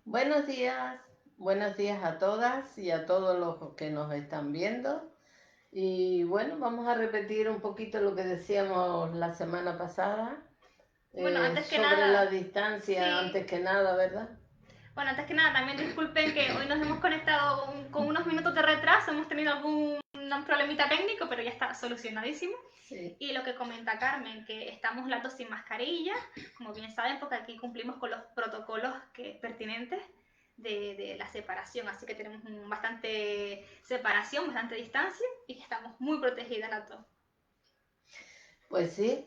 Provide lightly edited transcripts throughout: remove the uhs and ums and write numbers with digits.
Buenos días a todas y a todos los que nos están viendo. Y bueno, vamos a repetir un poquito lo que decíamos la semana pasada Bueno, antes que sobre la nada, distancia, sí. antes que nada, ¿verdad? Bueno, antes que nada, también disculpen que hoy nos hemos conectado con unos minutos de retraso, hemos tenido algún problemita técnico, pero ya está solucionadísimo. Sí. Y lo que comenta Carmen, que estamos las dos sin mascarilla, como bien saben, porque aquí cumplimos con los protocolos pertinentes de la separación, así que tenemos bastante separación, bastante distancia y estamos muy protegidas las dos. Pues sí,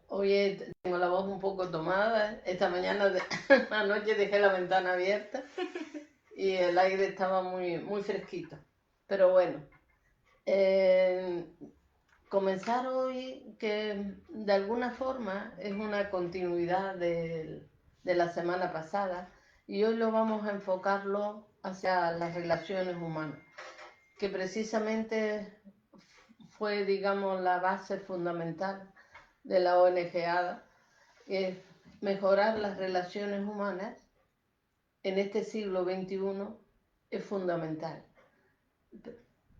hoy tengo la voz un poco tomada. Esta mañana, anoche dejé la ventana abierta y el aire estaba muy fresquito. Pero bueno, eh, comenzar hoy, que de alguna forma es una continuidad de la semana pasada, y hoy lo vamos a enfocarlo hacia las relaciones humanas, que precisamente fue, digamos, la base fundamental de la ONG ADA, es mejorar las relaciones humanas en este siglo XXI es fundamental.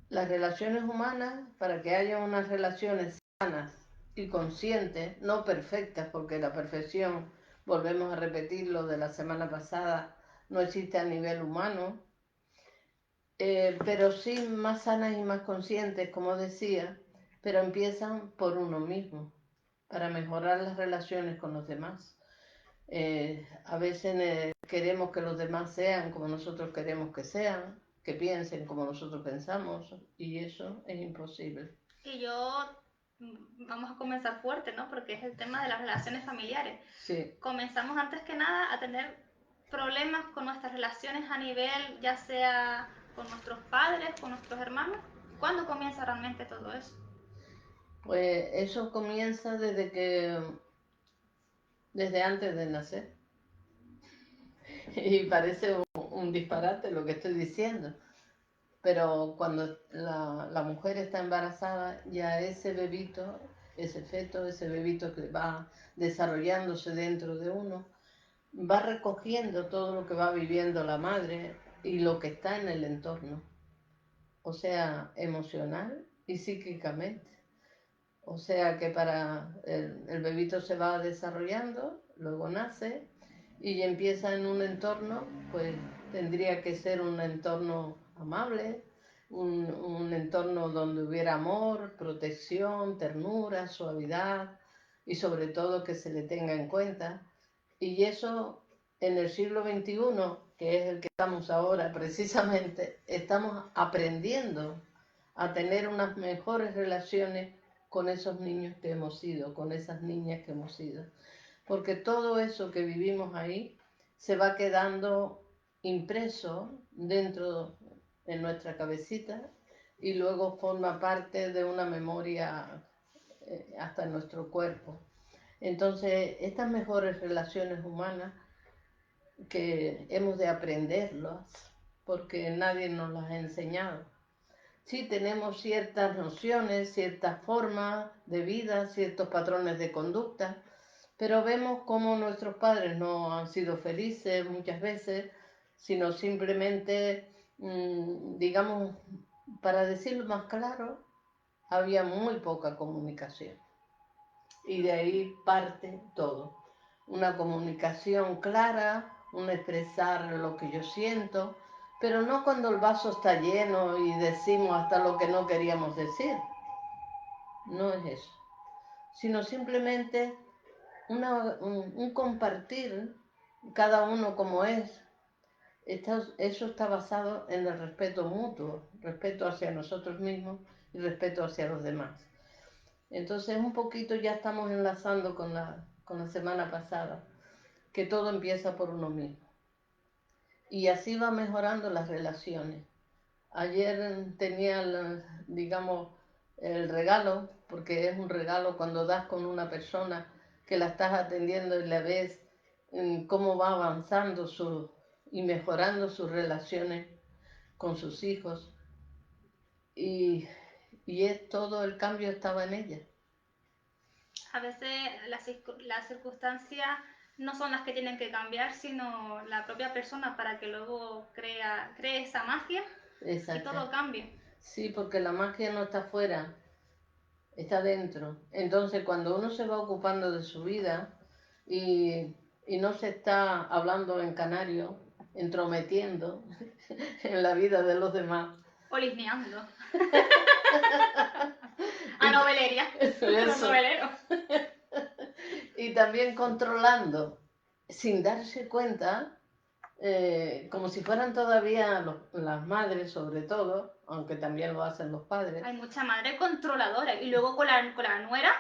Las relaciones humanas, para que haya unas relaciones sanas y conscientes, no perfectas, porque la perfección, volvemos a repetir lo de la semana pasada, no existe a nivel humano, pero sí más sanas y más conscientes, como decía, pero empiezan por uno mismo, para mejorar las relaciones con los demás. A veces queremos que los demás sean como nosotros queremos que sean, que piensen como nosotros pensamos, y eso es imposible. Y vamos a comenzar fuerte, ¿no? Porque es el tema de las relaciones familiares. Sí, Comenzamos antes que nada a tener problemas con nuestras relaciones a nivel, ya sea con nuestros padres, con nuestros hermanos. ¿Cuándo comienza realmente todo eso? pues eso comienza desde antes de nacer. Y parece un disparate lo que estoy diciendo, pero cuando la mujer está embarazada, ya ese bebito, ese feto, ese bebito que va desarrollándose dentro de uno, va recogiendo todo lo que va viviendo la madre y lo que está en el entorno, o sea, emocional y psíquicamente. O sea que para el bebito se va desarrollando, luego nace y empieza en un entorno, pues tendría que ser un entorno amable, un entorno donde hubiera amor, protección, ternura, suavidad y sobre todo que se le tenga en cuenta. Y eso en el siglo XXI, que es el que estamos ahora precisamente, estamos aprendiendo a tener unas mejores relaciones con esos niños que hemos sido, con esas niñas que hemos sido. Porque todo eso que vivimos ahí se va quedando impreso dentro de nuestra cabecita y luego forma parte de una memoria hasta en nuestro cuerpo. Entonces, estas mejores relaciones humanas que hemos de aprenderlas porque nadie nos las ha enseñado. Sí, tenemos ciertas nociones, ciertas formas de vida, ciertos patrones de conducta, pero vemos cómo nuestros padres no han sido felices muchas veces, sino simplemente, digamos, para decirlo más claro, había muy poca comunicación. Y de ahí parte todo. Una comunicación clara, un expresar lo que yo siento, pero no cuando el vaso está lleno y decimos hasta lo que no queríamos decir. No es eso. Sino simplemente un compartir cada uno como es. Eso está basado en el respeto mutuo, respeto hacia nosotros mismos y respeto hacia los demás. Entonces un poquito ya estamos enlazando con la semana pasada, que todo empieza por uno mismo. Y así va mejorando las relaciones. Ayer tenía, digamos, el regalo, porque es un regalo cuando das con una persona que la estás atendiendo y la ves cómo va avanzando y mejorando sus relaciones con sus hijos. Y, y es todo el cambio estaba en ella. A veces las circunstancias no son las que tienen que cambiar, sino la propia persona para que luego cree esa magia y Exacto. todo cambie. Sí, porque la magia no está afuera, está dentro. Entonces, cuando uno se va ocupando de su vida y no se está hablando en canario, entrometiendo en la vida de los demás. Olisneando. A Y novelería. Los eso. noveleros. Y también controlando, sin darse cuenta, como si fueran todavía las madres, sobre todo, aunque también lo hacen los padres. Hay mucha madre controladora. Y luego con la nuera,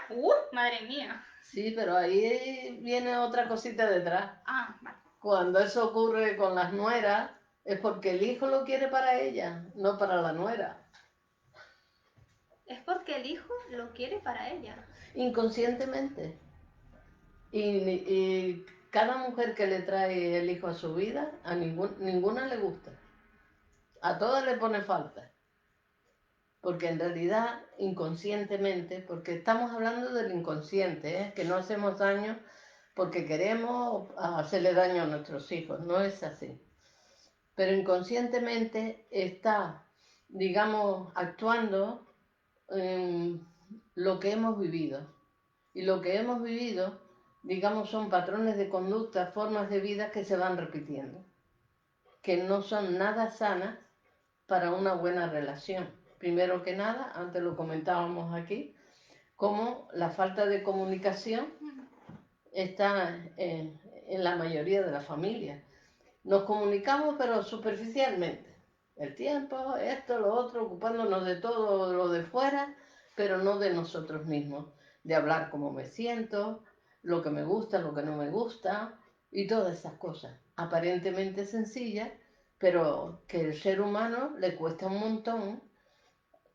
madre mía. Sí, pero ahí viene otra cosita detrás. Ah, vale. Cuando eso ocurre con las nueras, es porque el hijo lo quiere para ella, no para la nuera. Es porque el hijo lo quiere para ella. Inconscientemente. Y cada mujer que le trae el hijo a su vida, a ninguna le gusta. A todas le pone falta. Porque en realidad, inconscientemente, porque estamos hablando del inconsciente, que no hacemos daño porque queremos hacerle daño a nuestros hijos, no es así. Pero inconscientemente está, digamos, actuando en lo que hemos vivido. Y lo que hemos vivido, digamos, son patrones de conducta, formas de vida que se van repitiendo, que no son nada sanas para una buena relación. Primero que nada, antes lo comentábamos aquí, como la falta de comunicación está en la mayoría de las familias. Nos comunicamos pero superficialmente. El tiempo, esto, lo otro, ocupándonos de todo lo de fuera, pero no de nosotros mismos. De hablar cómo me siento, lo que me gusta, lo que no me gusta y todas esas cosas. Aparentemente sencillas, pero que el ser humano le cuesta un montón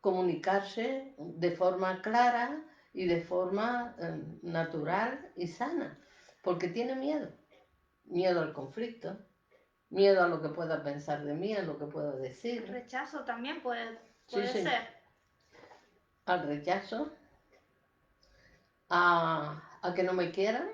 comunicarse de forma clara y de forma natural y sana, porque tiene miedo. Miedo al conflicto, miedo a lo que pueda pensar de mí, a lo que pueda decir. Rechazo también puede Sí, sí. ser. Al rechazo, a que no me quieran,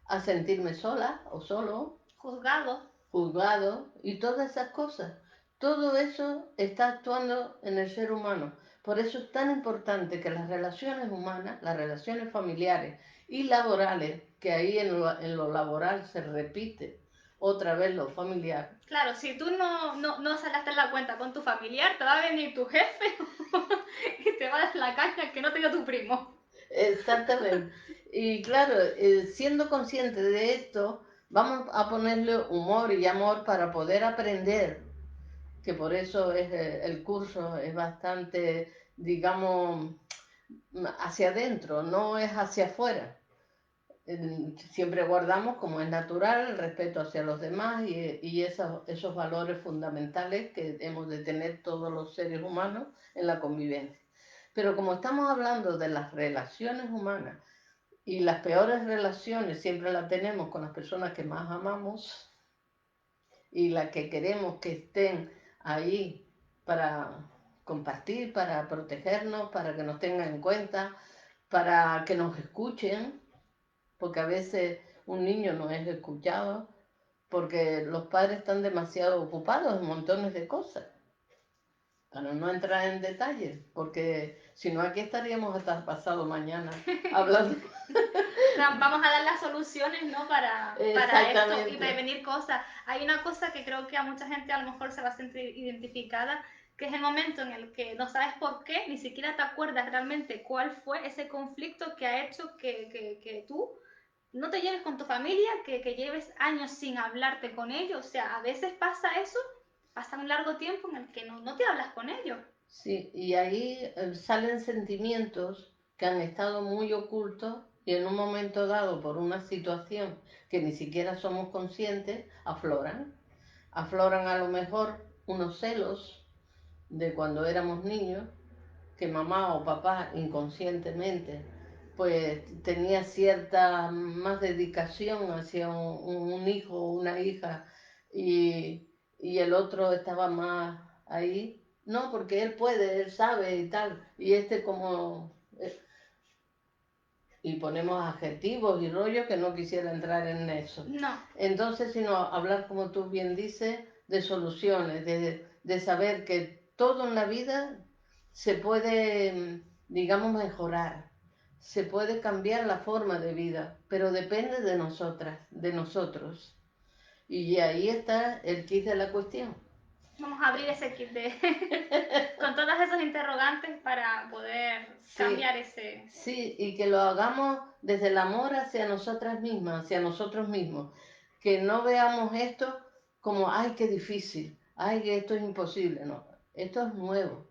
a sentirme sola o solo, juzgado y todas esas cosas. Todo eso está actuando en el ser humano. Por eso es tan importante que las relaciones humanas, las relaciones familiares y laborales, que ahí en lo laboral se repite otra vez lo familiar. Claro, si tú no sacaste la cuenta con tu familiar, te va a venir tu jefe y te va a dar la caña que no te dio tu primo. Exactamente. Y claro, siendo consciente de esto, vamos a ponerle humor y amor para poder aprender, que por eso es el curso es bastante, digamos, hacia adentro, no es hacia afuera. Siempre guardamos, como es natural, el respeto hacia los demás y esos valores fundamentales que hemos de tener todos los seres humanos en la convivencia. Pero como estamos hablando de las relaciones humanas y las peores relaciones siempre las tenemos con las personas que más amamos y las que queremos que estén ahí para compartir, para protegernos, para que nos tengan en cuenta, para que nos escuchen, porque a veces un niño no es escuchado porque los padres están demasiado ocupados en montones de cosas. Para no entrar en detalles, porque si no aquí estaríamos hasta pasado mañana hablando. Vamos a dar las soluciones, ¿no? Para esto y prevenir cosas. Hay una cosa que creo que a mucha gente a lo mejor se va a sentir identificada, que es el momento en el que no sabes por qué, ni siquiera te acuerdas realmente cuál fue ese conflicto que ha hecho que tú no te lleves con tu familia, que lleves años sin hablarte con ellos. O sea, a veces pasa eso, pasa un largo tiempo en el que no te hablas con ellos. Sí, y ahí salen sentimientos que han estado muy ocultos y en un momento dado por una situación que ni siquiera somos conscientes, afloran. Afloran a lo mejor unos celos de cuando éramos niños, que mamá o papá inconscientemente pues tenía cierta más dedicación hacia un hijo o una hija y el otro estaba más ahí. No, porque él puede, él sabe y tal. Y este como y ponemos adjetivos y rollos que no quisiera entrar en eso. No. Entonces, sino hablar, como tú bien dices, de soluciones, de saber que todo en la vida se puede, digamos, mejorar, se puede cambiar la forma de vida, pero depende de nosotras, de nosotros. Y ahí está el kit de la cuestión. Vamos a abrir ese kit con todas esos interrogantes para poder cambiar ese... Sí, y que lo hagamos desde el amor hacia nosotras mismas, hacia nosotros mismos. Que no veamos esto como, ay, qué difícil, ay, que esto es imposible. No, esto es nuevo.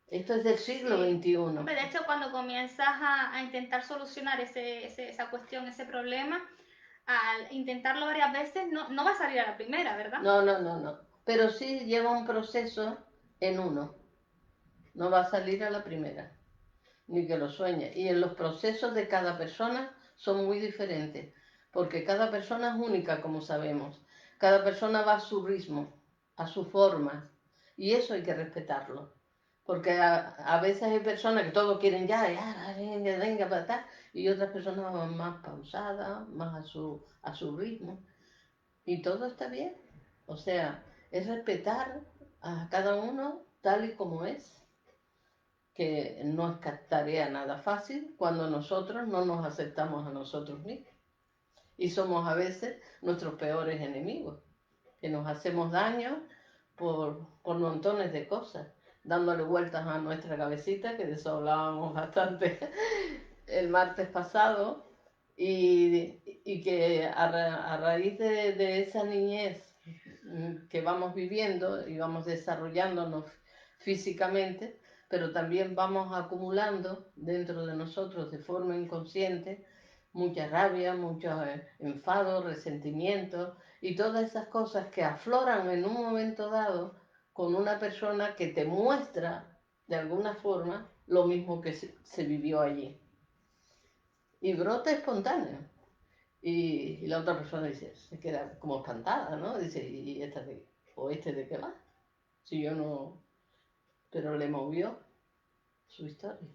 Esto es del siglo XXI. De hecho, cuando comienzas a intentar solucionar esa cuestión, ese problema, al intentarlo varias veces, no va a salir a la primera, ¿verdad? No. Pero sí lleva un proceso en uno. No va a salir a la primera, ni que lo sueñe. Y en los procesos de cada persona son muy diferentes, porque cada persona es única, como sabemos. Cada persona va a su ritmo, a su forma, y eso hay que respetarlo. Porque a veces hay personas que todo quieren ya, venga, para atrás, y otras personas van más pausadas, más a su ritmo. Y todo está bien. O sea, es respetar a cada uno tal y como es, que no es tarea nada fácil cuando nosotros no nos aceptamos a nosotros mismos. Y somos a veces nuestros peores enemigos, que nos hacemos daño por montones de cosas, dándole vueltas a nuestra cabecita, que de eso hablábamos bastante el martes pasado, y que a raíz de esa niñez que vamos viviendo y vamos desarrollándonos físicamente, pero también vamos acumulando dentro de nosotros de forma inconsciente mucha rabia, mucho enfado, resentimiento y todas esas cosas que afloran en un momento dado con una persona que te muestra de alguna forma lo mismo que se vivió allí. Y brota espontáneo. Y la otra persona dice, se queda como espantada, ¿no? Dice, ¿y esta de, o este de qué va? Si yo no, pero le movió su historia.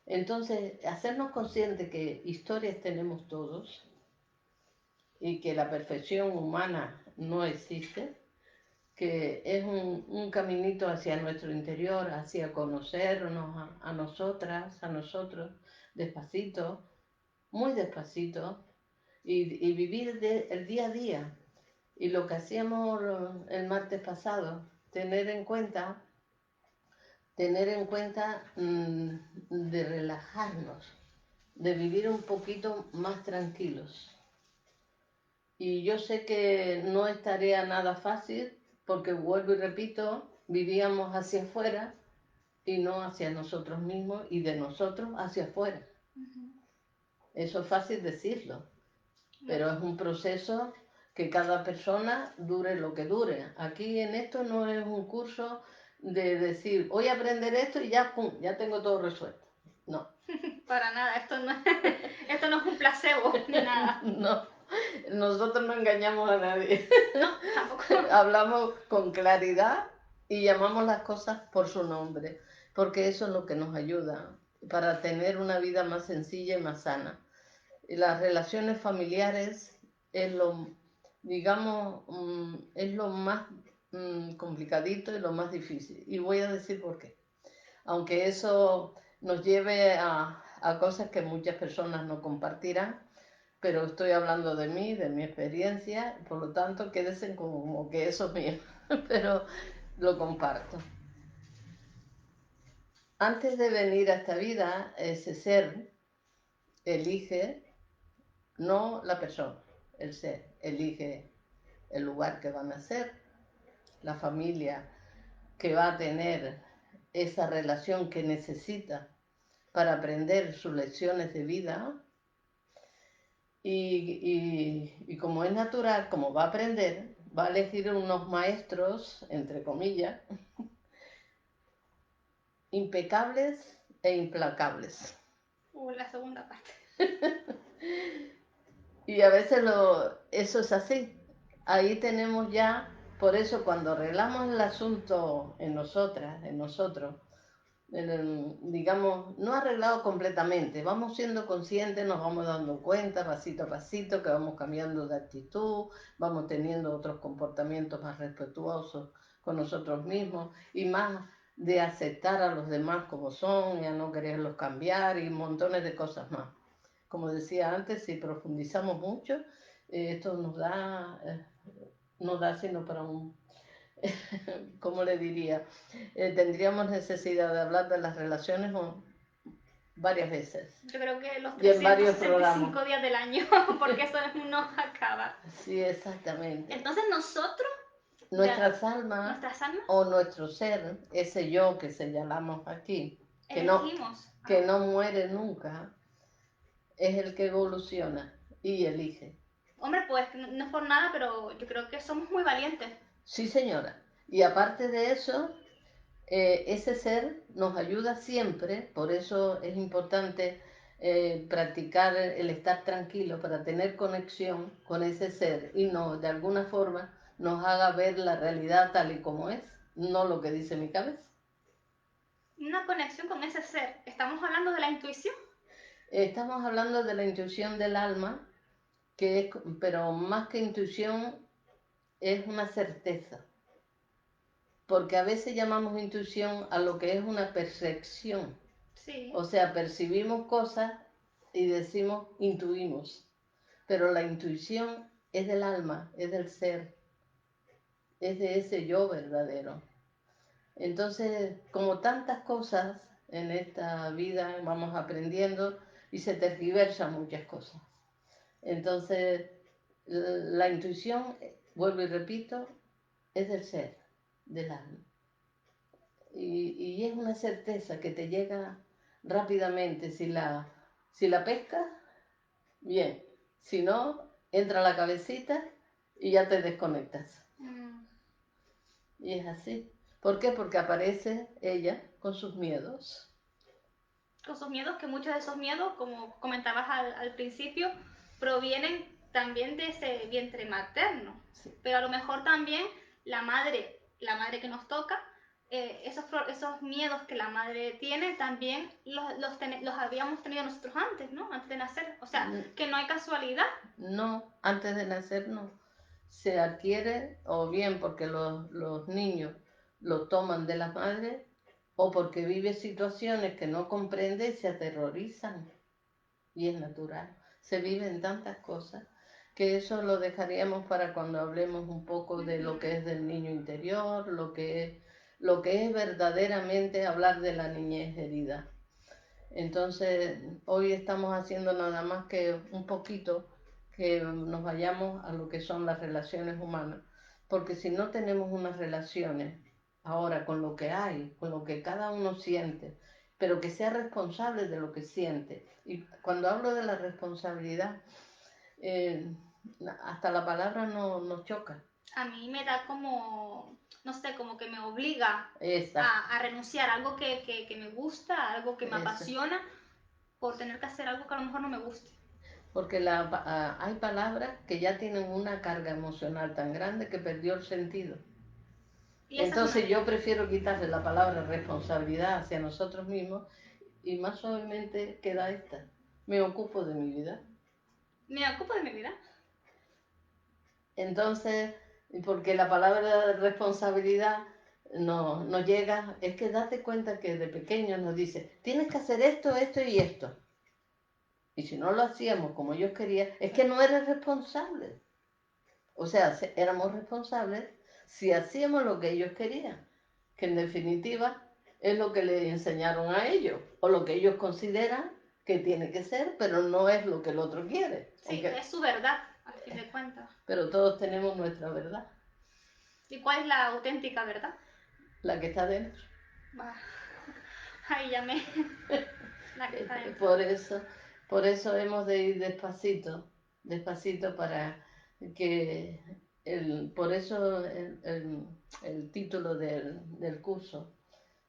Entonces, hacernos conscientes que historias tenemos todos y que la perfección humana no existe, que es un caminito hacia nuestro interior, hacia conocernos a nosotras, a nosotros, despacito, muy despacito, y vivir el día a día. Y lo que hacíamos el martes pasado, tener en cuenta de relajarnos, de vivir un poquito más tranquilos. Y yo sé que no es tarea nada fácil, porque vuelvo y repito, vivíamos hacia afuera y no hacia nosotros mismos y de nosotros hacia afuera. Eso es fácil decirlo, pero es un proceso que cada persona dure lo que dure. Aquí en esto no es un curso de decir, voy a aprender esto y ya, pum, ya tengo todo resuelto. No. Para nada, esto no es un placebo ni nada. No, nosotros no engañamos a nadie. No, tampoco. Hablamos con claridad y llamamos las cosas por su nombre, porque eso es lo que nos ayuda para tener una vida más sencilla y más sana. Y las relaciones familiares es lo, digamos, es lo más complicadito y lo más difícil. Y voy a decir por qué. Aunque eso nos lleve a cosas que muchas personas no compartirán, pero estoy hablando de mí, de mi experiencia, por lo tanto quédense como que eso es mío, pero lo comparto. Antes de venir a esta vida, ese ser elige, no la persona, el ser elige el lugar que va a nacer, la familia que va a tener esa relación que necesita para aprender sus lecciones de vida. Y como es natural, como va a aprender, va a elegir unos maestros, entre comillas, impecables e implacables. La segunda parte. Y a veces eso es así. Ahí tenemos ya, por eso cuando arreglamos el asunto en nosotras, en nosotros, digamos, no arreglado completamente. Vamos siendo conscientes, nos vamos dando cuenta pasito a pasito que vamos cambiando de actitud, vamos teniendo otros comportamientos más respetuosos con nosotros mismos y más de aceptar a los demás como son y a no quererlos cambiar y montones de cosas más. Como decía antes, si profundizamos mucho, esto nos da sino para un ¿cómo le diría? Tendríamos necesidad de hablar de las relaciones varias veces Yo creo que los y en varios 365 programas. días del año, porque eso no acaba. Sí, exactamente. Entonces nosotros, Nuestras almas nuestras almas, o nuestro ser, ese yo que señalamos aquí, elegimos. que no muere nunca, es el que evoluciona y elige. Hombre, pues no es por nada, pero yo creo que somos muy valientes. Sí, señora. Y aparte de eso, ese ser nos ayuda siempre, por eso es importante practicar el estar tranquilo para tener conexión con ese ser y no, de alguna forma, nos haga ver la realidad tal y como es, no lo que dice mi cabeza. Una conexión con ese ser. Estamos hablando de la intuición. Estamos hablando de la intuición del alma, que es, pero más que intuición, es una certeza. Porque a veces llamamos intuición a lo que es una percepción. Sí. O sea, percibimos cosas y decimos intuimos. Pero la intuición es del alma, es del ser, es de ese yo verdadero. Entonces, como tantas cosas en esta vida vamos aprendiendo y se tergiversan muchas cosas. Entonces, la intuición, vuelvo y repito, es del ser, del alma. Y es una certeza que te llega rápidamente. Si la pescas, bien. Si no, entra la cabecita y ya te desconectas. Y es así. ¿Por qué? Porque aparece ella con sus miedos. Con sus miedos, que muchos de esos miedos, como comentabas al principio, provienen también de ese vientre materno. Sí. Pero a lo mejor también la madre que nos toca, esos miedos que la madre tiene, también los habíamos tenido nosotros antes, ¿no? Antes de nacer. O sea, que no hay casualidad. No, antes de nacer no. Se adquiere o bien porque los niños lo toman de las madres o porque vive situaciones que no comprende y se aterrorizan. Y es natural. Se viven tantas cosas que eso lo dejaríamos para cuando hablemos un poco de lo que es del niño interior, lo que es verdaderamente hablar de la niñez herida. Entonces, hoy estamos haciendo nada más que un poquito que nos vayamos a lo que son las relaciones humanas, porque si no tenemos unas relaciones ahora con lo que hay, con lo que cada uno siente, pero que sea responsable de lo que siente. Y cuando hablo de la responsabilidad, eh, hasta la palabra nos choca. A mí me da como, no sé, como que me obliga Esa, a renunciar a algo que me gusta, a algo que me esa. apasiona, por tener que hacer algo que a lo mejor no me guste. Porque hay palabras que ya tienen una carga emocional tan grande que perdió el sentido. Y esa es una Entonces de yo ellas. prefiero quitarle la palabra responsabilidad hacia nosotros mismos y más suavemente queda esta. Me ocupo de mi vida. Me ocupo de mi vida. Entonces, porque la palabra responsabilidad no llega, es que date cuenta que de pequeño nos dice, tienes que hacer esto, esto y esto. Y si no lo hacíamos como ellos querían, es que no eres responsable. O sea, éramos responsables si hacíamos lo que ellos querían, que en definitiva es lo que les enseñaron a ellos, o lo que ellos consideran que tiene que ser, pero no es lo que el otro quiere. Sí, es su verdad, al fin de cuentas. Pero todos tenemos nuestra verdad. ¿Y cuál es la auténtica verdad? La que está dentro. Bah, ahí ya me... la que está dentro. Por eso hemos de ir despacito, despacito para que por eso el título del curso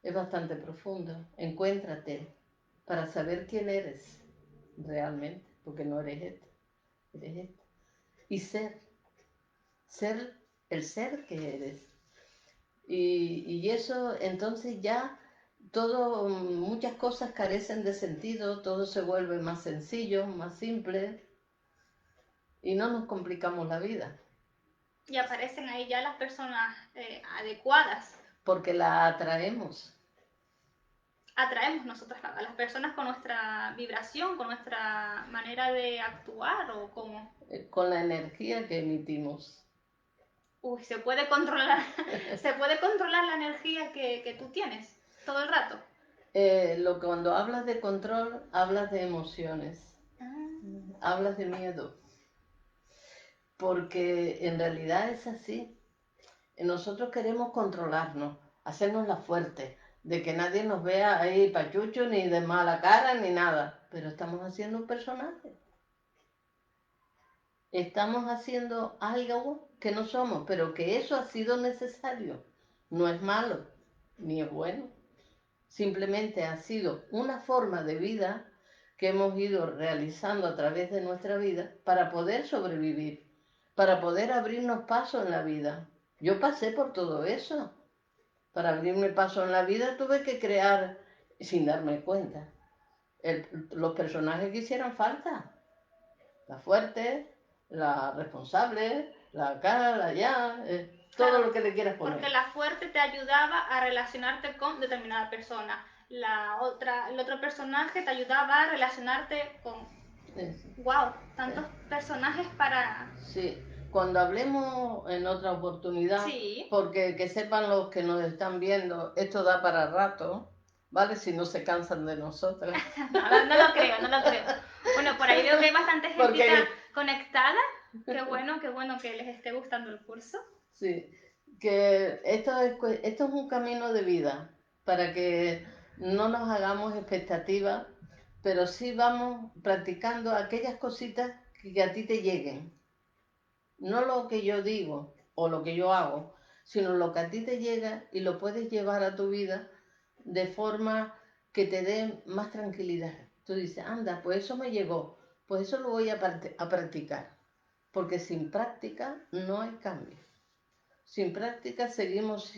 es bastante profundo. Encuéntrate para saber quién eres realmente, porque no eres este, eres este. Y ser el ser que eres. Y eso entonces ya muchas cosas carecen de sentido, todo se vuelve más sencillo, más simple y no nos complicamos la vida. Y aparecen ahí ya las personas adecuadas. Porque la atraemos. Atraemos nosotros a las personas con nuestra vibración, con nuestra manera de actuar o cómo. Con la energía que emitimos. Uy, se puede controlar, se puede controlar la energía que tú tienes todo el rato. Cuando hablas de control, hablas de emociones, hablas de miedo, porque en realidad es así. Nosotros queremos controlarnos, hacernos la fuerte, de que nadie nos vea ahí pachucho, ni de mala cara, ni nada, pero estamos haciendo un personaje. Estamos haciendo algo que no somos, pero que eso ha sido necesario. No es malo, ni es bueno. Simplemente ha sido una forma de vida que hemos ido realizando a través de nuestra vida para poder sobrevivir, para poder abrirnos paso en la vida. Yo pasé por todo eso. Para abrirme paso en la vida tuve que crear, sin darme cuenta, los personajes que hicieran falta. La fuerte, la responsable, la cara, la ya, todo Claro, lo que le quieras poner. porque la fuerte te ayudaba a relacionarte con determinada persona. El otro personaje te ayudaba a relacionarte con... Sí. ¡Wow! Tantos personajes para... Sí, cuando hablemos en otra oportunidad, Sí. porque que sepan los que nos están viendo, esto da para rato, ¿vale? Si no se cansan de nosotros. No lo creo, no lo creo. Bueno, por ahí veo que hay bastante gente Porque... conectada. Qué bueno que les esté gustando el curso. Sí, que esto es un camino de vida, para que no nos hagamos expectativas, pero sí vamos practicando aquellas cositas que a ti te lleguen. No lo que yo digo o lo que yo hago, sino lo que a ti te llega y lo puedes llevar a tu vida de forma que te dé más tranquilidad. Tú dices, anda, pues eso me llegó, pues eso lo voy a practicar, porque sin práctica no hay cambio. Sin práctica seguimos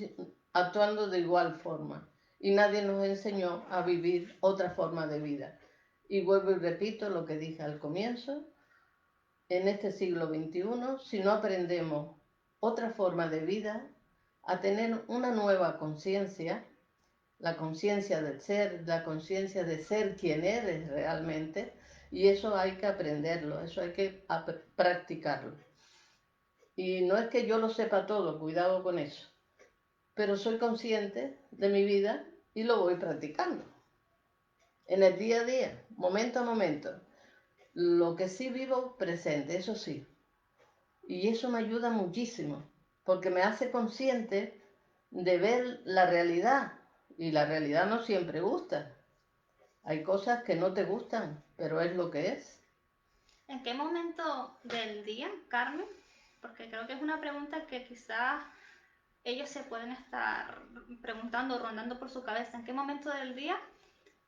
actuando de igual forma y nadie nos enseñó a vivir otra forma de vida. Y vuelvo y repito lo que dije al comienzo, en este siglo XXI, si no aprendemos otra forma de vida, a tener una nueva conciencia, la conciencia del ser, la conciencia de ser quien eres realmente, y eso hay que aprenderlo, eso hay que practicarlo. Y no es que yo lo sepa todo, cuidado con eso, pero soy consciente de mi vida y lo voy practicando. En el día a día, momento a momento. Lo que sí vivo presente, eso sí. Y eso me ayuda muchísimo, porque me hace consciente de ver la realidad. Y la realidad no siempre gusta. Hay cosas que no te gustan, pero es lo que es. ¿En qué momento del día, Carmen? Porque creo que es una pregunta que quizás ellos se pueden estar preguntando, rondando por su cabeza. ¿En qué momento del día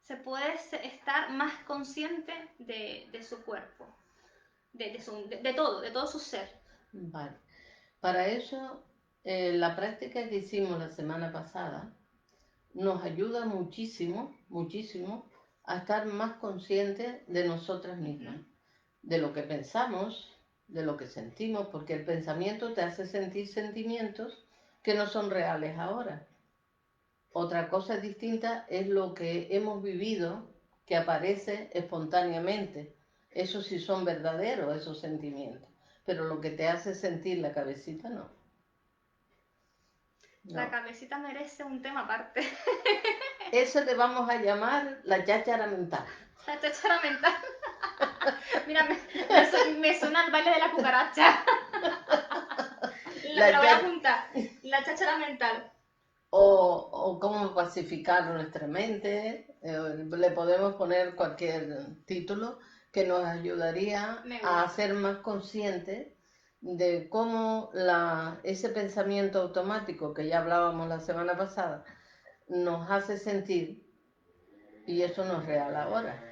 se puede estar más consciente de su cuerpo? De todo su ser. Vale. Para eso, la práctica que hicimos la semana pasada nos ayuda muchísimo, muchísimo a estar más conscientes de nosotras mismas, de lo que pensamos, de lo que sentimos, porque el pensamiento te hace sentir sentimientos que no son reales ahora. Otra cosa distinta es lo que hemos vivido, que aparece espontáneamente. Eso sí son verdaderos, esos sentimientos. Pero lo que te hace sentir la cabecita, no. La cabecita merece un tema aparte. Eso le vamos a llamar la cháchara mental. La cháchara mental. Mira, me suena el baile de la cucaracha. La voy a apuntar. La cháchara mental. O cómo pacificar nuestra mente. Le podemos poner cualquier título que nos ayudaría a ser más conscientes de cómo ese pensamiento automático que ya hablábamos la semana pasada nos hace sentir, y eso no es real ahora,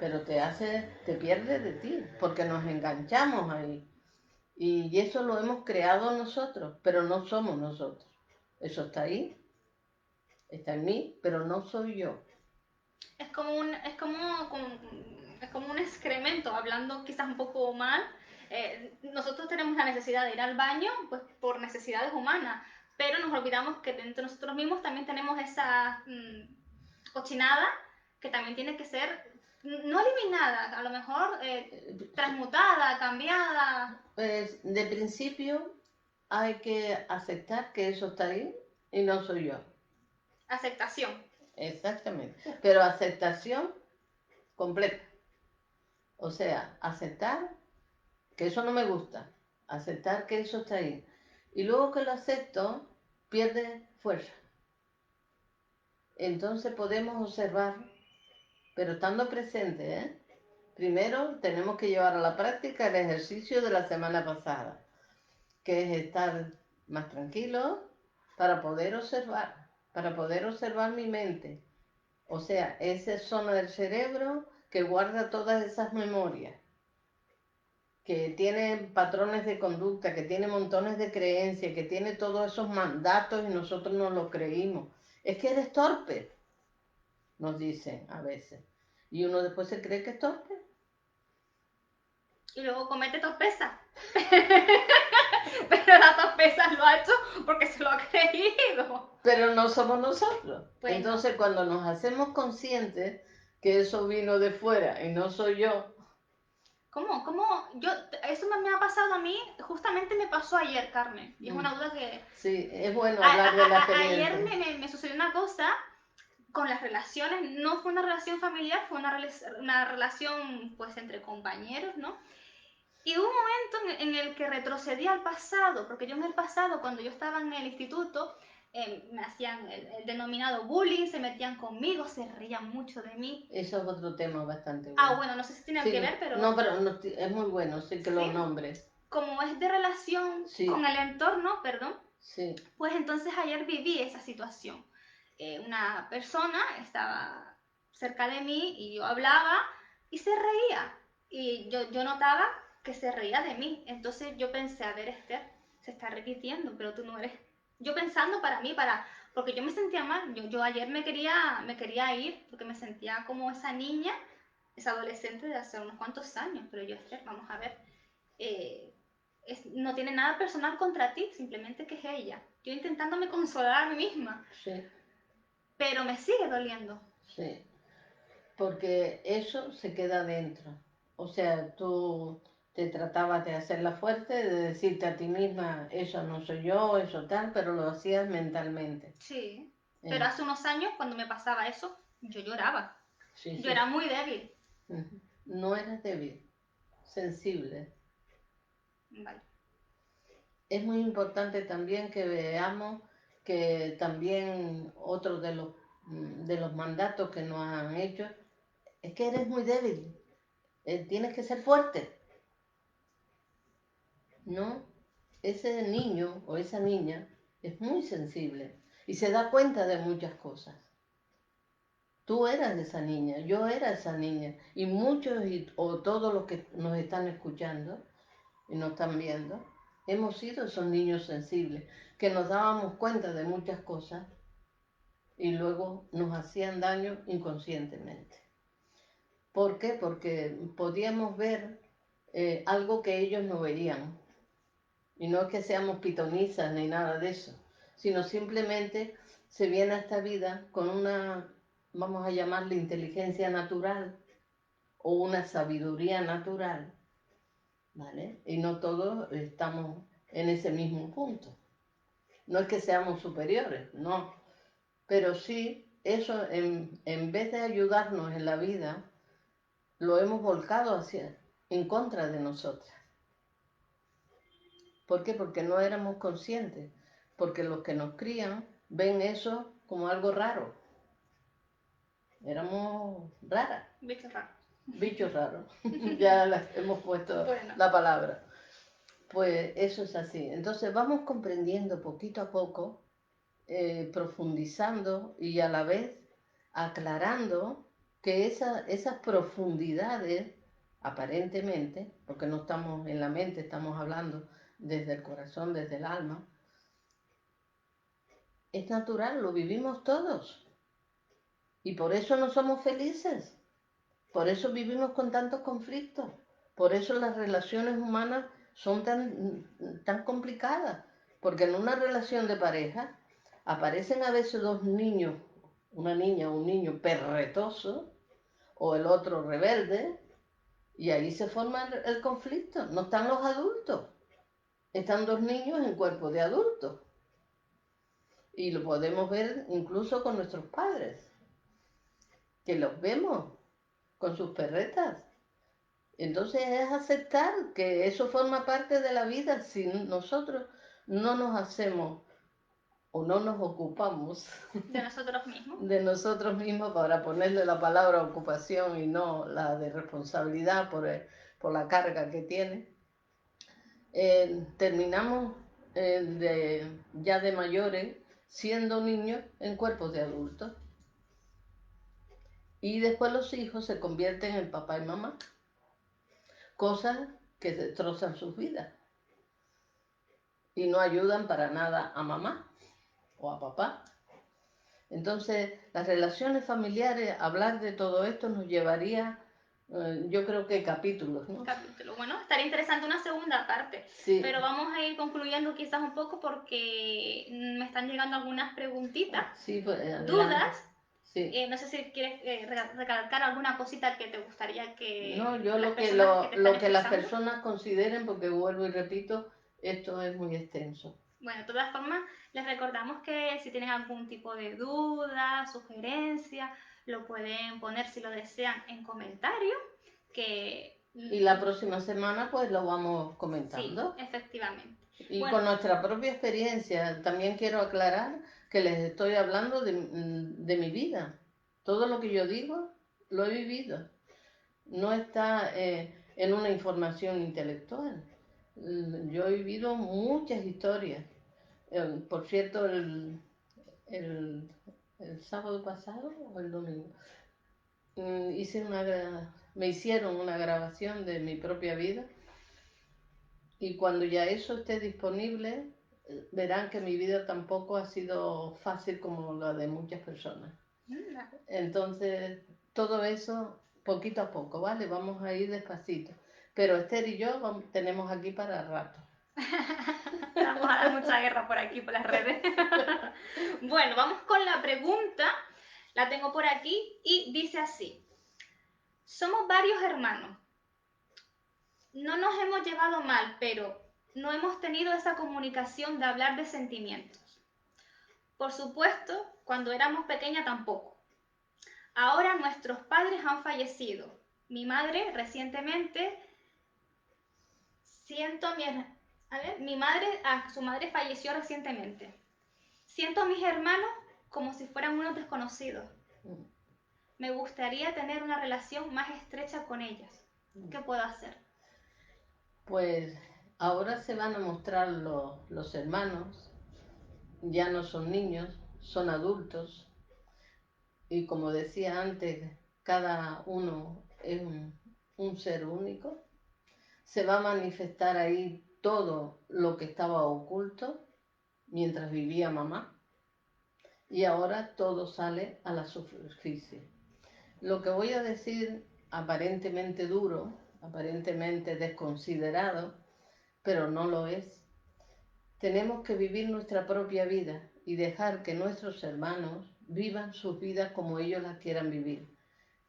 pero te pierde de ti, porque nos enganchamos ahí. Y eso lo hemos creado nosotros, pero no somos nosotros. Eso está ahí. está en mí, pero no soy yo. Es como un excremento, hablando quizás un poco mal. Nosotros tenemos la necesidad de ir al baño, pues por necesidades humanas, pero nos olvidamos que dentro de nosotros mismos también tenemos esa cochinada que también tiene que ser no eliminada, a lo mejor transmutada, cambiada. Pues de principio hay que aceptar que eso está ahí y no soy yo. Aceptación. Exactamente. Pero aceptación completa. O sea, aceptar que eso no me gusta. Aceptar que eso está ahí. Y luego que lo acepto, pierde fuerza. Entonces podemos observar, pero estando presente, ¿eh? Primero tenemos que llevar a la práctica el ejercicio de la semana pasada, que es estar más tranquilo para poder observar mi mente. O sea, esa zona del cerebro que guarda todas esas memorias, que tiene patrones de conducta, que tiene montones de creencias, que tiene todos esos mandatos y nosotros no lo creímos. Es que eres torpe, nos dicen a veces. Y uno después se cree que es torpe. Y luego comete torpeza. Pero la torpeza lo ha hecho porque se lo ha creído. Pero no somos nosotros. Pues Entonces, no. cuando nos hacemos conscientes que eso vino de fuera y no soy yo. ¿Cómo? Eso me ha pasado a mí, justamente me pasó ayer, Carmen. Y es una duda que... Sí, es bueno hablar de la experiencia. Ayer me sucedió una cosa con las relaciones, no fue una relación familiar, fue una relación pues entre compañeros, ¿no? Y hubo un momento en el que retrocedí al pasado, porque yo en el pasado, cuando yo estaba en el instituto, me hacían el denominado bullying, se metían conmigo, se reían mucho de mí. Eso es otro tema bastante Ah, bueno. bueno, no sé si tiene Sí, que ver, pero... no, pero no, es muy bueno, sí que Sí, los nombres. como es de relación Sí, con el entorno, perdón, sí, pues entonces ayer viví esa situación. Una persona estaba cerca de mí y yo hablaba y se reía. Y yo notaba que se reía de mí. Entonces yo pensé, a ver, Esther, se está repitiendo, pero tú no eres. Yo pensando para mí, porque yo me sentía mal. Yo ayer me quería ir porque me sentía como esa niña, esa adolescente de hace unos cuantos años. Pero yo, Esther, vamos a ver. eh, no tiene nada personal contra ti, simplemente que es ella. Yo intentándome consolar a mí misma, sí, pero me sigue doliendo. sí. Porque eso se queda dentro. O sea, tú te tratabas de hacerla fuerte, de decirte a ti misma, eso no soy yo, eso tal, pero lo hacías mentalmente. Sí, pero Eh, hace unos años cuando me pasaba eso, yo lloraba. sí, Yo sí. era muy débil. Ujú. No eres débil, sensible. Vale. Es muy importante también que veamos que también otro de los mandatos que nos han hecho es que eres muy débil, tienes que ser fuerte, ¿no? Ese niño o esa niña es muy sensible y se da cuenta de muchas cosas. Tú eras esa niña, yo era esa niña y muchos o todos los que nos están escuchando y nos están viendo, hemos sido esos niños sensibles que nos dábamos cuenta de muchas cosas y luego nos hacían daño inconscientemente. ¿Por qué? Porque podíamos ver algo que ellos no veían. Y no es que seamos pitonizas ni nada de eso, sino simplemente se viene a esta vida con una, vamos a llamarle inteligencia natural o una sabiduría natural, ¿vale? Y no todos estamos en ese mismo punto. No es que seamos superiores, no, pero sí eso en vez de ayudarnos en la vida, lo hemos volcado hacia, en contra de nosotras. ¿Por qué? Porque no éramos conscientes, porque los que nos crían ven eso como algo raro. Éramos raras, Bicho raro. bichos raros. Ya hemos puesto Bueno, la palabra. Pues eso es así. Entonces vamos comprendiendo poquito a poco, profundizando y a la vez aclarando que esas profundidades, aparentemente, porque no estamos en la mente, estamos hablando desde el corazón, desde el alma, es natural, lo vivimos todos. Y por eso no somos felices. Por eso vivimos con tantos conflictos. Por eso las relaciones humanas son tan complicadas. Porque en una relación de pareja aparecen a veces dos niños, una niña o un niño perretoso, o el otro rebelde, y ahí se forma el conflicto. No están los adultos. Están dos niños en cuerpo de adultos. Y lo podemos ver incluso con nuestros padres, que los vemos con sus perretas. Entonces es aceptar que eso forma parte de la vida. Si nosotros no nos hacemos o no nos ocupamos de nosotros mismos, para ponerle la palabra ocupación y no la de responsabilidad por la carga que tiene, terminamos ya de mayores siendo niños en cuerpos de adultos. Y después los hijos se convierten en papá y mamá. Cosas que destrozan sus vidas. Y no ayudan para nada a mamá o a papá. Entonces, las relaciones familiares, hablar de todo esto nos llevaría, yo creo que capítulos, ¿no? Capítulo. Bueno, estaría interesante una segunda parte, sí. Pero vamos a ir concluyendo quizás un poco porque me están llegando algunas preguntitas, sí, pues, dudas. Sí. No sé si quieres recalcar alguna cosita que te gustaría que no, yo las lo que las personas consideren, porque vuelvo y repito, esto es muy extenso. Bueno, de todas formas, les recordamos que si tienen algún tipo de duda, sugerencia, lo pueden poner si lo desean en comentarios. Y la próxima semana pues lo vamos comentando. Sí, efectivamente. Y con nuestra propia experiencia, también quiero aclarar que les estoy hablando de mi vida. Todo lo que yo digo lo he vivido. No está en una información intelectual. Yo he vivido muchas historias. Por cierto, el sábado pasado o el domingo me hicieron una grabación de mi propia vida, y cuando ya eso esté disponible verán que mi vida tampoco ha sido fácil como la de muchas personas. Entonces todo eso poquito a poco, ¿vale? Vamos a ir despacito, pero Esther y yo tenemos aquí para rato. Vamos a dar mucha guerra por aquí, por las redes. Bueno, vamos con la pregunta. La tengo por aquí y dice así. Somos varios hermanos. No nos hemos llevado mal, pero no hemos tenido esa comunicación de hablar de sentimientos. Por supuesto, cuando éramos pequeñas tampoco. Ahora nuestros padres han fallecido. Mi madre recientemente, su madre falleció recientemente. Siento a mis hermanos como si fueran unos desconocidos. Me gustaría tener una relación más estrecha con ellas. ¿Qué puedo hacer? Pues ahora se van a mostrar los hermanos, ya no son niños, son adultos, y como decía antes, cada uno es un ser único. Se va a manifestar ahí todo lo que estaba oculto mientras vivía mamá, y ahora todo sale a la superficie. Lo que voy a decir, aparentemente duro, aparentemente desconsiderado, pero no lo es. Tenemos que vivir nuestra propia vida y dejar que nuestros hermanos vivan sus vidas como ellos las quieran vivir.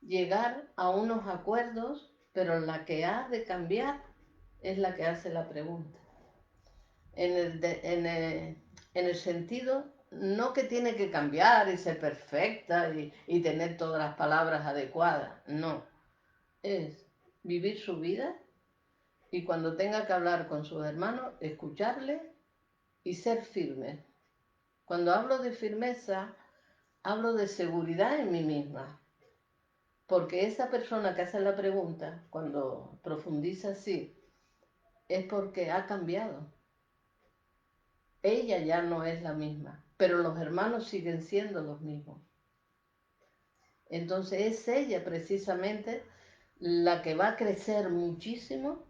Llegar a unos acuerdos, pero la que ha de cambiar es la que hace la pregunta. En el sentido, no que tiene que cambiar y ser perfecta y tener todas las palabras adecuadas, no. Es vivir su vida, y cuando tenga que hablar con sus hermanos, escucharle y ser firme. Cuando hablo de firmeza, hablo de seguridad en mí misma. Porque esa persona que hace la pregunta, cuando profundiza así, es porque ha cambiado. Ella ya no es la misma, pero los hermanos siguen siendo los mismos. Entonces es ella precisamente la que va a crecer muchísimo,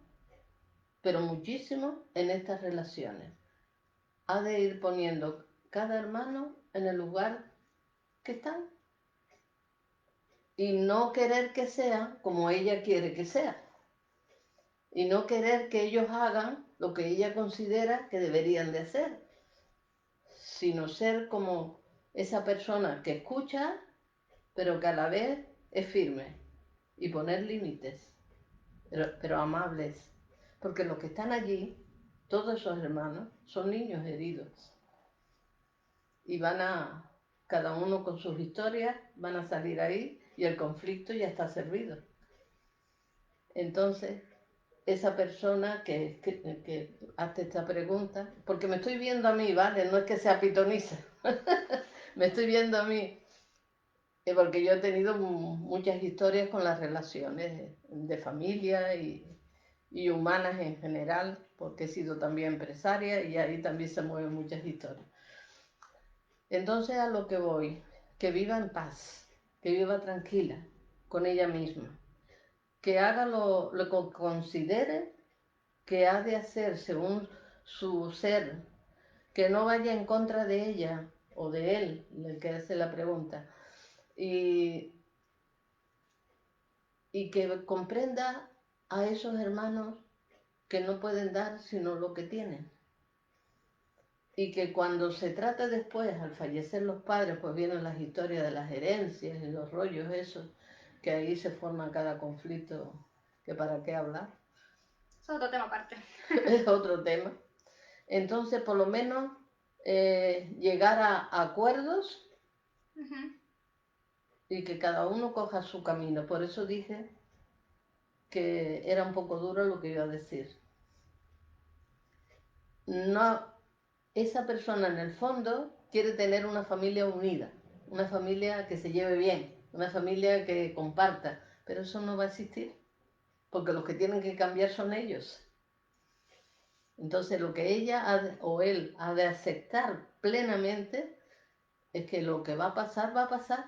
pero muchísimo, en estas relaciones. Ha de ir poniendo cada hermano en el lugar que están y no querer que sea como ella quiere que sea y no querer que ellos hagan lo que ella considera que deberían de hacer, sino ser como esa persona que escucha, pero que a la vez es firme y poner límites, pero amables, porque los que están allí, todos esos hermanos, son niños heridos y cada uno con sus historias, van a salir ahí y el conflicto ya está servido. Entonces, esa persona que hace esta pregunta, porque me estoy viendo a mí, ¿vale? No es que sea pitoniza, me estoy viendo a mí, porque yo he tenido muchas historias con las relaciones de familia y humanas en general, porque he sido también empresaria y ahí también se mueven muchas historias. Entonces a lo que voy, que viva en paz, que viva tranquila con ella misma, que haga lo que considere que ha de hacer según su ser, que no vaya en contra de ella o de él, el que hace la pregunta, y, y que comprenda a esos hermanos que no pueden dar sino lo que tienen. Y que cuando se trata después, al fallecer los padres, pues vienen las historias de las herencias y los rollos esos, que ahí se forma cada conflicto, que para qué hablar. Es otro tema aparte. Es otro tema. Entonces, por lo menos, llegar a acuerdos y que cada uno coja su camino. Por eso dije que era un poco duro lo que iba a decir. No, esa persona en el fondo quiere tener una familia unida, una familia que se lleve bien, una familia que comparta, pero eso no va a existir, porque los que tienen que cambiar son ellos. Entonces lo que ella o él ha de aceptar plenamente es que lo que va a pasar,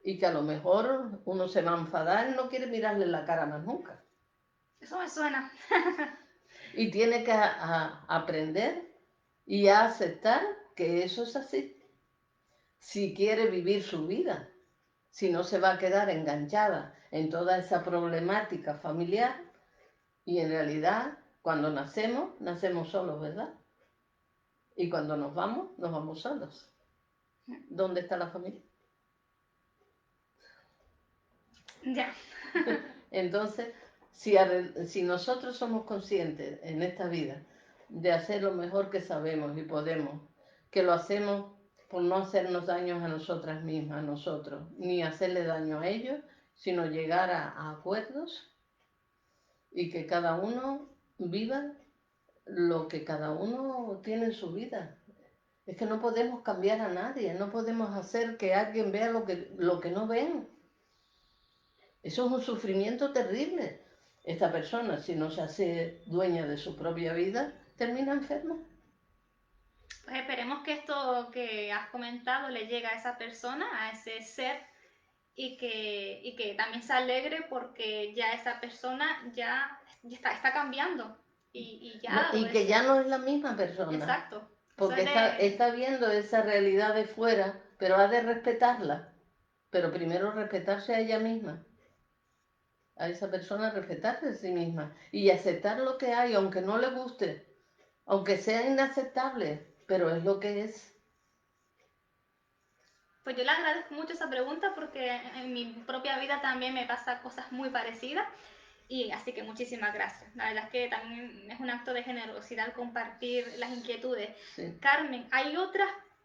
y que a lo mejor uno se va a enfadar y no quiere mirarle la cara más nunca. Eso me suena. Y tiene que aprender y a aceptar que eso es así. Si quiere vivir su vida, si no se va a quedar enganchada en toda esa problemática familiar y en realidad cuando nacemos solos, ¿verdad? Y cuando nos vamos solos. ¿Dónde está la familia? Ya. Entonces, si nosotros somos conscientes en esta vida de hacer lo mejor que sabemos y podemos, que lo hacemos por no hacernos daños a nosotras mismas, a nosotros, ni hacerle daño a ellos, sino llegar a acuerdos y que cada uno viva lo que cada uno tiene en su vida. Es que no podemos cambiar a nadie, no podemos hacer que alguien vea lo que no ven. Eso es un sufrimiento terrible. Esta persona, si no se hace dueña de su propia vida, termina enferma. Pues esperemos que esto que has comentado le llegue a esa persona, a ese ser, y que también se alegre porque ya esa persona ya está cambiando y ya ha dado Y que eso. ya no es la misma persona. Exacto. Porque está viendo esa realidad de fuera, pero ha de respetarla. Pero primero respetarse a ella misma. A esa persona respetarse a sí misma. Y aceptar lo que hay, aunque no le guste. Aunque sea inaceptable, pero es lo que es. Pues yo le agradezco mucho esa pregunta porque en mi propia vida también me pasa cosas muy parecidas y así que muchísimas gracias. La verdad es que también es un acto de generosidad compartir las inquietudes. Sí. Carmen, ¿hay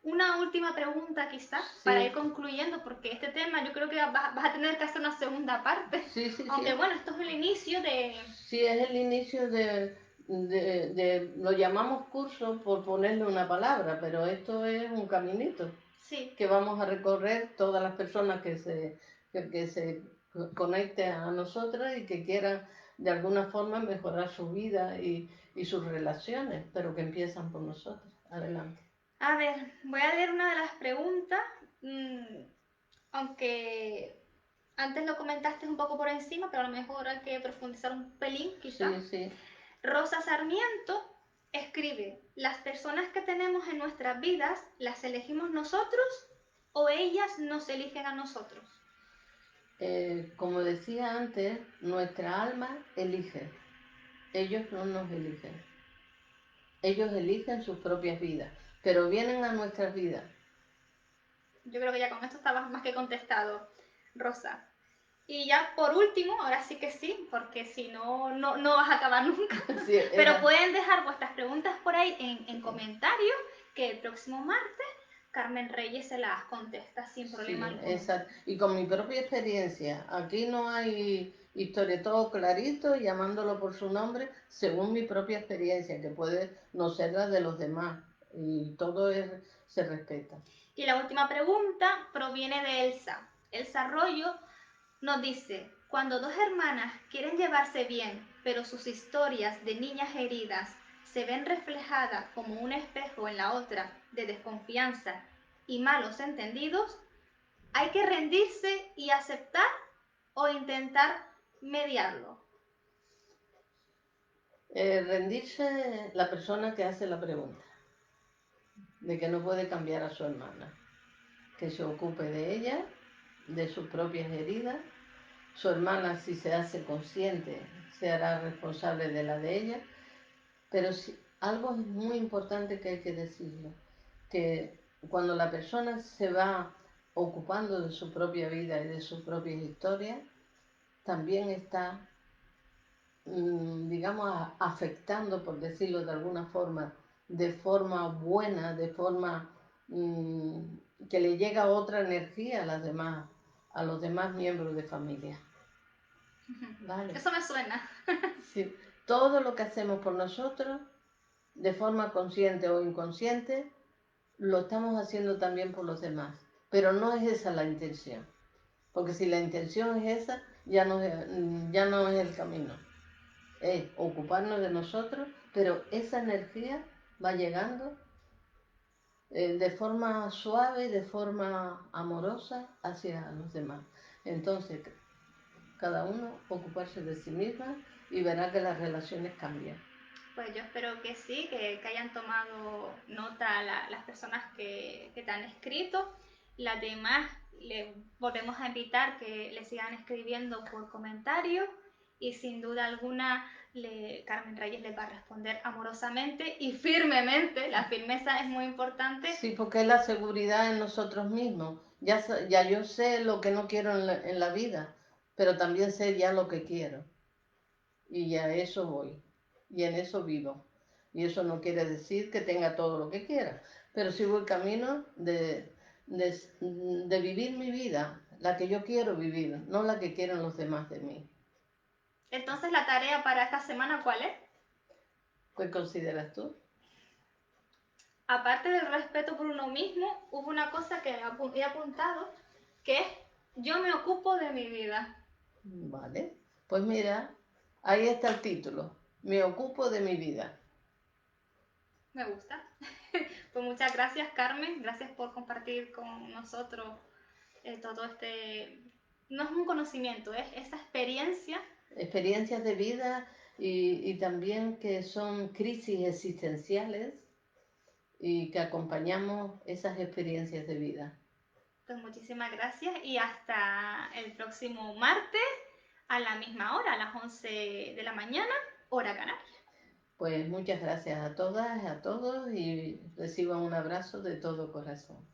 una última pregunta quizás para ir concluyendo? Porque este tema yo creo que vas a tener que hacer una segunda parte. Sí. Aunque bueno, esto es el inicio de... Sí, es el inicio lo llamamos curso por ponerle una palabra, pero esto es un caminito. Sí. Que vamos a recorrer todas las personas que se conecten a nosotras y que quieran de alguna forma mejorar su vida y sus relaciones, pero que empiezan por nosotros. Adelante. A ver, voy a leer una de las preguntas, aunque antes lo comentaste un poco por encima, pero a lo mejor hay que profundizar un pelín, quizás. Sí. Rosa Sarmiento escribe, ¿las personas que tenemos en nuestras vidas las elegimos nosotros o ellas nos eligen a nosotros? Como decía antes, nuestra alma elige, ellos no nos eligen. Ellos eligen sus propias vidas, pero vienen a nuestras vidas. Yo creo que ya con esto estabas más que contestado, Rosa. Y ya por último, ahora sí que sí, porque si no, no vas a acabar nunca. Sí, Pero pueden dejar vuestras preguntas por ahí en comentarios, que el próximo martes Carmen Reyes se las contesta sin problema sí, alguno. exacto. Y con mi propia experiencia, aquí no hay historia, todo clarito, llamándolo por su nombre, según mi propia experiencia, que puede no ser la de los demás. Y todo se respeta. Y la última pregunta proviene de Elsa. Elsa Arroyo nos dice, cuando dos hermanas quieren llevarse bien, pero sus historias de niñas heridas se ven reflejadas como un espejo en la otra de desconfianza y malos entendidos, ¿hay que rendirse y aceptar o intentar mediarlo? Rendirse la persona que hace la pregunta, de que no puede cambiar a su hermana, que se ocupe de ella, de sus propias heridas. Su hermana, si se hace consciente, se hará responsable de la de ella. Pero si, algo es muy importante que hay que decirlo, que cuando la persona se va ocupando de su propia vida y de sus propias historias, también está, digamos, afectando, por decirlo de alguna forma, de forma buena, de forma que le llega otra energía a las demás, a los demás miembros de familia. Vale. Eso me suena. Sí. Todo lo que hacemos por nosotros, de forma consciente o inconsciente, lo estamos haciendo también por los demás. Pero no es esa la intención. Porque si la intención es esa, ya no es el camino. Es ocuparnos de nosotros, pero esa energía va llegando de forma suave, de forma amorosa hacia los demás. Entonces, cada uno ocuparse de sí misma y verá que las relaciones cambian. Pues yo espero que sí, que hayan tomado nota las personas que te han escrito. Las demás, le volvemos a invitar que le sigan escribiendo por comentarios y sin duda alguna Carmen Reyes les va a responder amorosamente y firmemente. La firmeza es muy importante. Sí, porque es la seguridad en nosotros mismos. Ya yo sé lo que no quiero en la vida, pero también sé ya lo que quiero. Y a eso voy. Y en eso vivo. Y eso no quiere decir que tenga todo lo que quiera, pero sí voy camino de vivir mi vida, la que yo quiero vivir, no la que quieren los demás de mí. Entonces la tarea para esta semana, ¿cuál es? ¿Qué consideras tú? Aparte del respeto por uno mismo, hubo una cosa que he apuntado, que es yo me ocupo de mi vida. Vale, pues mira, ahí está el título. Me ocupo de mi vida. Me gusta. Pues muchas gracias, Carmen. Gracias por compartir con nosotros todo este... No es un conocimiento, es esta experiencia. Experiencias de vida y también que son crisis existenciales y que acompañamos esas experiencias de vida. Pues muchísimas gracias y hasta el próximo martes a la misma hora, a las 11 de la mañana, hora canaria. Pues muchas gracias a todas, a todos y reciban un abrazo de todo corazón.